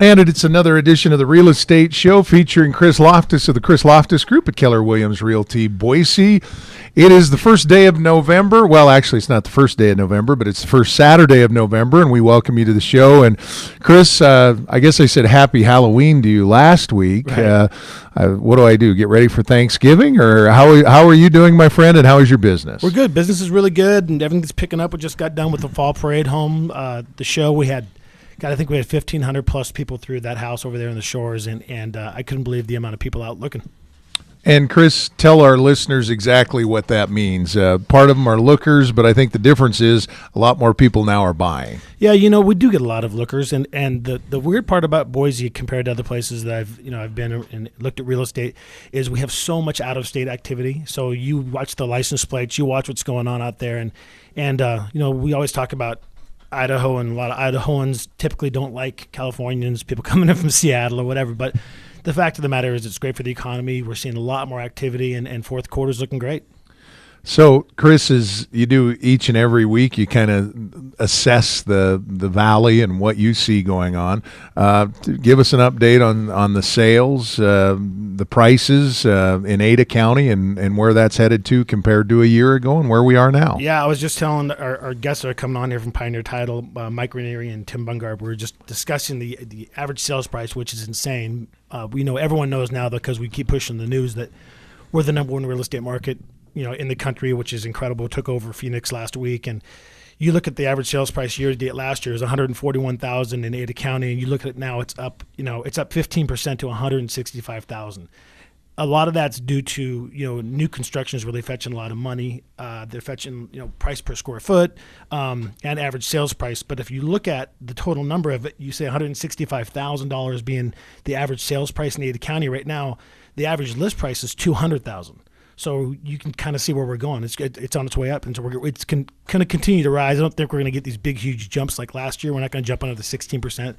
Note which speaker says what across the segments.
Speaker 1: And it's another edition of the Real Estate Show featuring Chris Lofthus of the Chris Lofthus Group at Keller Williams Realty, Boise. It is the first day of November. Well, actually, it's not the first day of November, but it's the first Saturday of November, and we welcome you to the show. And Chris, I guess I said Happy Halloween to you last week.
Speaker 2: Right.
Speaker 1: What do I do? Get ready for Thanksgiving? Or how are you doing, my friend, and how is your business?
Speaker 2: We're good. Business is really good, and everything's picking up. We just got done with the fall parade home. The show, I think we had 1,500 plus people through that house over there in the shores, and I couldn't believe the amount of people out looking.
Speaker 1: And Chris, tell our listeners exactly what that means. Part of them are lookers, but I think the difference is a lot more people now are buying.
Speaker 2: Yeah, we do get a lot of lookers, and the weird part about Boise compared to other places that I've been and looked at real estate is we have so much out of state activity. So you watch the license plates, you watch what's going on out there, and we always talk about Idaho, and a lot of Idahoans typically don't like Californians, people coming in from Seattle or whatever. But the fact of the matter is it's great for the economy. We're seeing a lot more activity, and fourth quarter's looking great.
Speaker 1: So, Chris, as you do each and every week, you kind of assess the valley and what you see going on. Give us an update on the sales, the prices in Ada County and where that's headed to compared to a year ago and where we are now.
Speaker 2: Yeah, I was just telling our guests that are coming on here from Pioneer Title, Mike Ranieri and Tim Bundgard, we were just discussing the average sales price, which is insane. Everyone knows now because we keep pushing the news that we're the number one real estate market in the country, which is incredible. Took over Phoenix last week, and you look at the average sales price year to date last year is $141,000 in Ada County, and you look at it now, it's up 15% to $165,000. A lot of that's due to new construction is really fetching a lot of money. They're fetching price per square foot and average sales price. But if you look at the total number of it, you say $165,000 being the average sales price in Ada County right now. The average list price is $200,000. So you can kind of see where we're going. It's on its way up, and so it's going to continue to rise. I don't think we're going to get these big, huge jumps like last year. We're not going to jump under the 16%.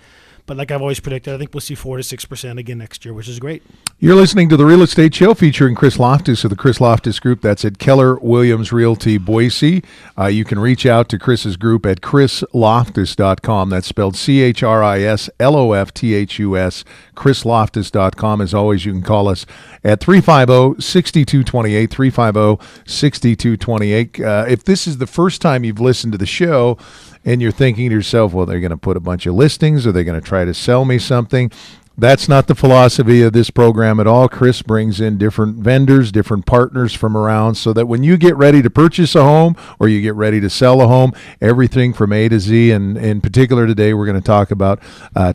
Speaker 2: But like I've always predicted, I think we'll see 4 to 6% again next year, which is great.
Speaker 1: You're listening to the Real Estate Show featuring Chris Lofthus of the Chris Lofthus Group. That's at Keller Williams Realty, Boise. You can reach out to Chris's group at chrislofthus.com. That's spelled ChrisLofthus, chrislofthus.com. As always, you can call us at 350-6228, 350-6228. If this is the first time you've listened to the show, and you're thinking to yourself, well, they're going to put a bunch of listings, or they're going to try to sell me something. That's not the philosophy of this program at all. Chris brings in different vendors, different partners from around, so that when you get ready to purchase a home or you get ready to sell a home, everything from A to Z. And in particular today, we're going to talk about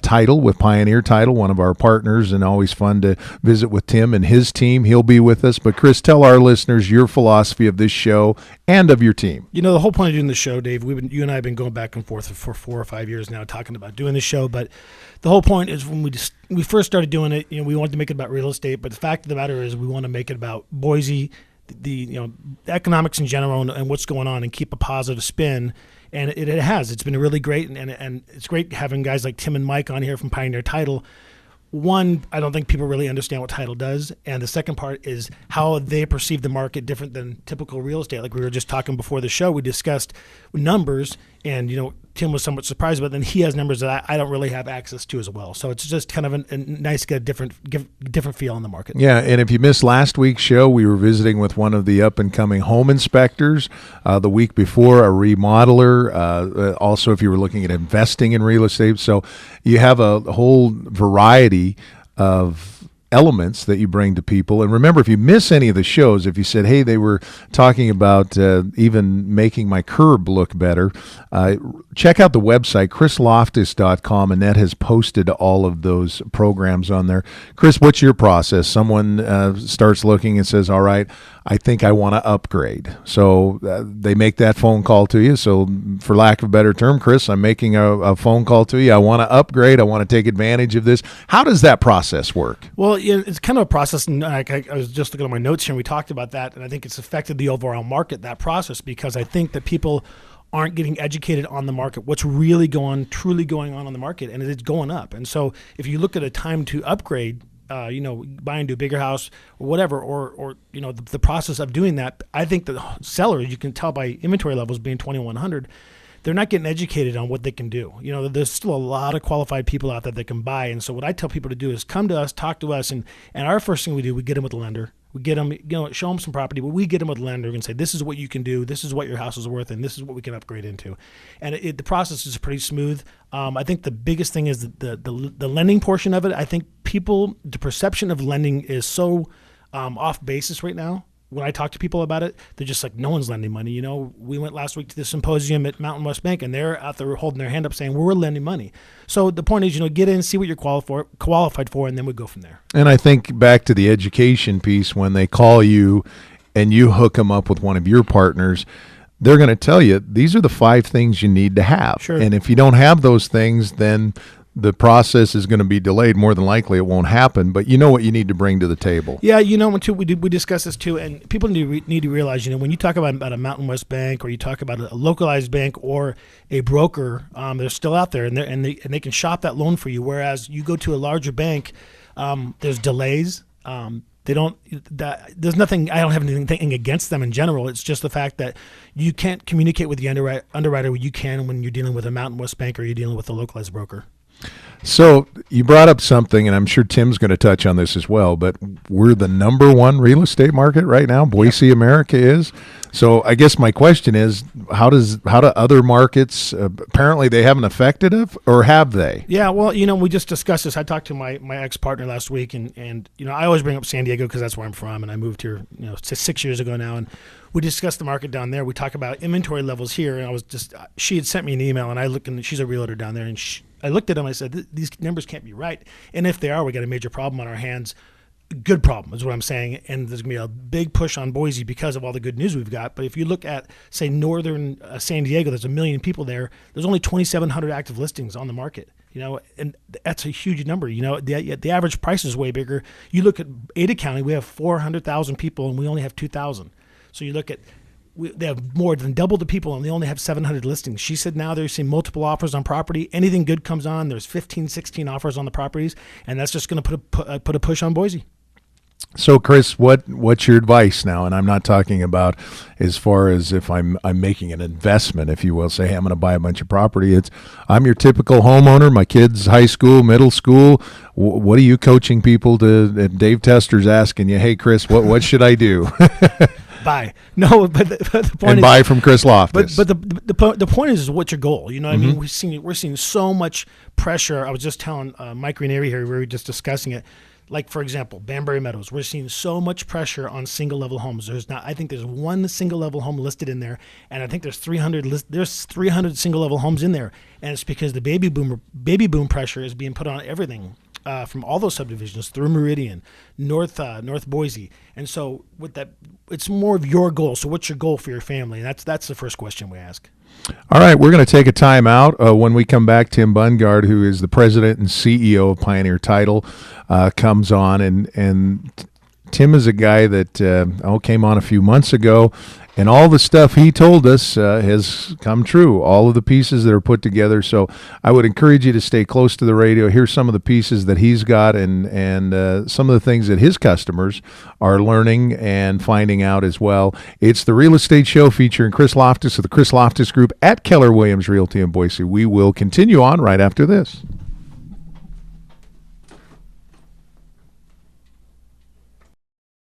Speaker 1: title with Pioneer Title, one of our partners, and always fun to visit with Tim and his team. He'll be with us. But Chris, tell our listeners your philosophy of this show and of your team.
Speaker 2: The whole point of doing the show, Dave, you and I have been going back and forth for 4 or 5 years now talking about doing the show, but the whole point is when we first started doing it, we wanted to make it about real estate, but the fact of the matter is we want to make it about Boise, the economics in general and what's going on, and keep a positive spin. And it has. It's been really great, and it's great having guys like Tim and Mike on here from Pioneer Title. One, I don't think people really understand what title does, and the second part is how they perceive the market different than typical real estate. Like we were just talking before the show, we discussed numbers, and Tim was somewhat surprised, but then he has numbers that I don't really have access to as well. So it's just kind of a nice, get a different feel on the market.
Speaker 1: Yeah, and if you missed last week's show, we were visiting with one of the up-and-coming home inspectors. The week before, a remodeler. Also, if you were looking at investing in real estate. So you have a whole variety of elements that you bring to people. And remember, if you miss any of the shows, if you said, hey, they were talking about even making my curb look better, check out the website, chrislofthus.com, and that has posted all of those programs on there. Chris, what's your process? Someone starts looking and says, all right, I think I want to upgrade. So they make that phone call to you. So for lack of a better term, Chris, I'm making a phone call to you. I want to upgrade. I want to take advantage of this. How does that process work?
Speaker 2: Well, it's kind of a process. And I was just looking at my notes here, and we talked about that. And I think it's affected the overall market, that process, because I think that people aren't getting educated on the market, what's really truly going on the market, and it's going up. And so if you look at a time to upgrade, buy into a bigger house or whatever, or the process of doing that, I think the seller, you can tell by inventory levels being 2,100, they're not getting educated on what they can do. There's still a lot of qualified people out there that can buy. And so what I tell people to do is come to us, talk to us, and our first thing we do, we get them with a lender. We get them, show them some property, but we get them with a lender and say, this is what you can do, this is what your house is worth, and this is what we can upgrade into. And the process is pretty smooth. I think the biggest thing is the lending portion of it. I think the perception of lending is so off basis right now. When I talk to people about it, they're just like, no one's lending money. We went last week to the symposium at Mountain West Bank, and they're out there holding their hand up saying, we're lending money. So the point is, get in, see what you're qualified for, and then we go from there.
Speaker 1: And I think back to the education piece, when they call you and you hook them up with one of your partners, they're going to tell you, these are the 5 things you need to have.
Speaker 2: Sure.
Speaker 1: And if you don't have those things, then the process is going to be delayed. More than likely it won't happen, but you know what you need to bring to the table.
Speaker 2: Yeah, too, we discuss this too, and people need to realize, when you talk about a Mountain West Bank, or you talk about a localized bank or a broker, they're still out there, and they can shop that loan for you. Whereas you go to a larger bank, there's delays. There's nothing. I don't have anything against them in general. It's just the fact that you can't communicate with the underwriter you can when you're dealing with a Mountain West Bank or you're dealing with a localized broker.
Speaker 1: So you brought up something, and I'm sure Tim's going to touch on this as well, but we're the number 1 real estate market right now. Boise, yep. America is. So I guess my question is, how do other markets, apparently they haven't affected it, or have they?
Speaker 2: Yeah, well, we just discussed this. I talked to my ex-partner last week, and I always bring up San Diego because that's where I'm from, and I moved here 6 years ago now, and we discussed the market down there. We talk about inventory levels here, and she had sent me an email, and I looked, and she's a realtor down there, and I looked at them. I said, these numbers can't be right. And if they are, we got a major problem on our hands. Good problem is what I'm saying. And there's going to be a big push on Boise because of all the good news we've got. But if you look at, say, northern San Diego, there's 1 million people there. There's only 2,700 active listings on the market. And that's a huge number. The average price is way bigger. You look at Ada County, we have 400,000 people, and we only have 2,000. So you look at, they have more than double the people, and they only have 700 listings. She said now they're seeing multiple offers on property. Anything good comes on, there's 15, 16 offers on the properties, and that's just going to put a push on Boise.
Speaker 1: So, Chris, what's your advice now? And I'm not talking about as far as if I'm making an investment, if you will. Say, hey, I'm going to buy a bunch of property. I'm your typical homeowner. My kids, high school, middle school. What are you coaching people to? Dave Tester's asking you, hey, Chris, what should I do?
Speaker 2: Buy. No, but the point
Speaker 1: and
Speaker 2: is,
Speaker 1: buy from Chris Lofthus.
Speaker 2: But the point is what's your goal? I mean, we're seeing so much pressure. I was just telling Mike Ranieri here, we were just discussing it. Like, for example, Banbury Meadows, we're seeing so much pressure on single-level homes. I think there's 1 single-level home listed in there, and I think there's 300 single-level homes in there, and it's because the baby boom pressure is being put on everything from all those subdivisions through Meridian, North Boise, and so with that, it's more of your goal. So, what's your goal for your family? And that's the first question we ask.
Speaker 1: All right, we're going to take a time out. When we come back, Tim Bundgard, who is the president and CEO of Pioneer Title, comes on. And Tim is a guy that came on a few months ago, and all the stuff he told us has come true, all of the pieces that are put together. So I would encourage you to stay close to the radio. Here's some of the pieces that he's got and some of the things that his customers are learning and finding out as well. It's the Real Estate Show featuring Chris Lofthus of the Chris Lofthus Group at Keller Williams Realty in Boise. We will continue on right after this.